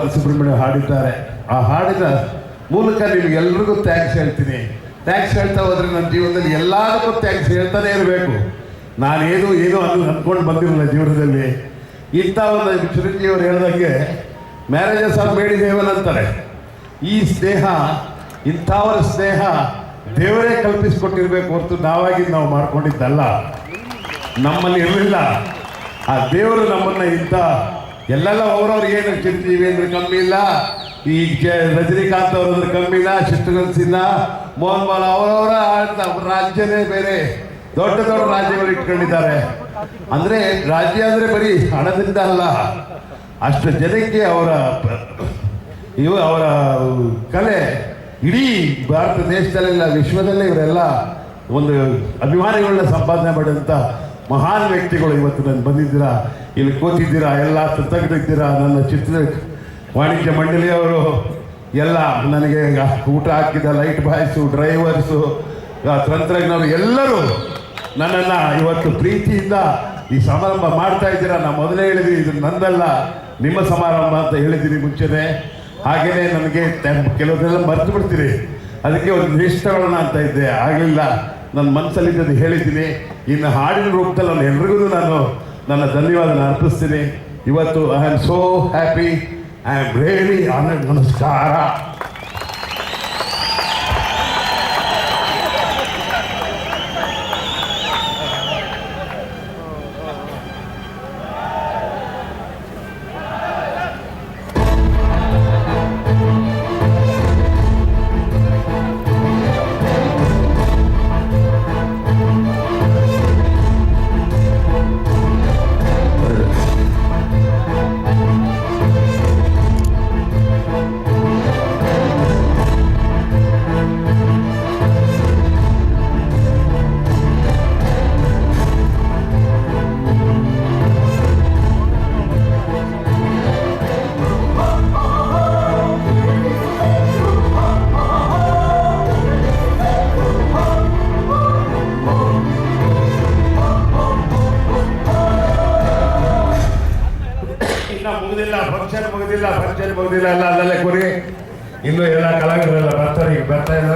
ಸುಬ್ರಹ್ಮಣ್ಯ ಹಾಡಿದ್ದಾರೆ. ಆ ಹಾಡಿನ ಮೂಲಕ ನಿಮಗೆಲ್ರಿಗೂ ಥ್ಯಾಂಕ್ಸ್ ಹೇಳ್ತೀನಿ. ಥ್ಯಾಂಕ್ಸ್ ಹೇಳ್ತಾ ಹೋದ್ರೆ ನನ್ನ ಜೀವನದಲ್ಲಿ ಎಲ್ಲದಕ್ಕೂ ಥ್ಯಾಂಕ್ಸ್ ಹೇಳ್ತಾನೆ ಇರಬೇಕು. ನಾನೇನು ಅಂದ್ಕೊಂಡು ಬಂದಿರಲಿಲ್ಲ ಜೀವನದಲ್ಲಿ. ಇಂಥ ಒಂದು ಚಿರಂಜೀವಿ ಅವರು ಹೇಳ್ದಂಗೆ marriages of made in heaven ಅಂತಾರೆ. ಈ ಸ್ನೇಹ, ಇಂಥವರ ಸ್ನೇಹ ದೇವರೇ ಕಲ್ಪಿಸಿಕೊಟ್ಟಿರ್ಬೇಕು ಹೊರತು ನಾವು ಮಾಡ್ಕೊಂಡಿದ್ದಲ್ಲ. ನಮ್ಮಲ್ಲಿ ಇರಲಿಲ್ಲ. ಆ ದೇವರು ನಮ್ಮನ್ನು ಇಂಥ ಎಲ್ಲೆಲ್ಲ ಅವರವ್ರು ಏನು ಚಿರಂಜೀವಿ ಅಂದ್ರೆ ಕಮ್ಮಿ ಇಲ್ಲ, ಈ ರಜನಿಕಾಂತ್ ಅವರದ್ರ ಕಮ್ಮಿ ಇಲ್ಲ, ಶತ್ರುಘ್ನ ಸಿನ್ಹಾ, ಮೋಹನ್ ಬಾಲ್ ಅವರವರ ರಾಜ್ಯನೇ ಬೇರೆ ದೊಡ್ಡ ದೊಡ್ಡ ರಾಜ್ಯಗಳು ಇಟ್ಕೊಂಡಿದ್ದಾರೆ. ಅಂದರೆ ರಾಜ್ಯ ಅಂದರೆ ಬರೀ ಹಣದಿಂದ ಅಲ್ಲ, ಅಷ್ಟು ಜನಕ್ಕೆ ಅವರ ಕಲೆ ಇಡೀ ಭಾರತ ದೇಶದಲ್ಲೆಲ್ಲ ವಿಶ್ವದಲ್ಲೇ ಇವರೆಲ್ಲ ಒಂದು ಅಭಿಮಾನಿಗಳನ್ನ ಸಂಪಾದನೆ ಮಾಡಿದಂಥ ಮಹಾನ್ ವ್ಯಕ್ತಿಗಳು. ಇವತ್ತು ನಾನು ಬಂದಿದ್ದೀರಾ, ಇಲ್ಲಿ ಕೂತಿದ್ದೀರಾ, ಎಲ್ಲ ತಜ್ಞರಿದ್ದೀರಾ. ನನ್ನ ಚಿತ್ರ ವಾಣಿಜ್ಯ ಮಂಡಳಿಯವರು ಎಲ್ಲ ನನಗೆ ಊಟ ಹಾಕಿದ ಲೈಟ್ ಬಾಯ್ಸು, ಡ್ರೈವರ್ಸು, ತಂತ್ರಜ್ಞರು ಎಲ್ಲರೂ ನನ್ನನ್ನು ಇವತ್ತು ಪ್ರೀತಿಯಿಂದ ಈ ಸಮಾರಂಭ ಮಾಡ್ತಾ ಇದ್ದೀರಾ. ನಾನು ಮೊದಲೇ ಹೇಳಿದ್ದೀನಿ, ಇದು ನಂದಲ್ಲ, ನಿಮ್ಮ ಸಮಾರಂಭ ಅಂತ ಹೇಳಿದ್ದೀನಿ ಮುಂಚೆನೇ. ಹಾಗೆಯೇ ನನಗೆ ಕೆಲವನ್ನೆಲ್ಲ ಮರೆತು ಬಿಡ್ತೀರಿ, ಅದಕ್ಕೆ ಒಂದು ಇಷ್ಟಗಳನ್ನ ಅಂತ ಇದ್ದೆ, ಆಗಲಿಲ್ಲ. ನನ್ನ ಮನಸ್ಸಲ್ಲಿದ್ದದ್ದು ಹೇಳಿದ್ದೀನಿ. ಇನ್ನು ಹಾಡಿನ ರೂಪದಲ್ಲಿ ನಾನು ಎಲ್ರಿಗೂ ನನ್ನ ಧನ್ಯವಾದ ಅರ್ಪಿಸ್ತೀನಿ. ಇವತ್ತು I am so happy, I am really honoured. ನಮಸ್ಕಾರ. ಫಂಕ್ಷನ್ ಮುಗಿದಿಲ್ಲ ಎಲ್ಲ ಅಲ್ಲಲ್ಲೇ ಕೊರಿ. ಇನ್ನೂ ಎಲ್ಲ ಕಲಾವಿದರೆಲ್ಲ ಬರ್ತಾ ಇದ್ದಾರೆ.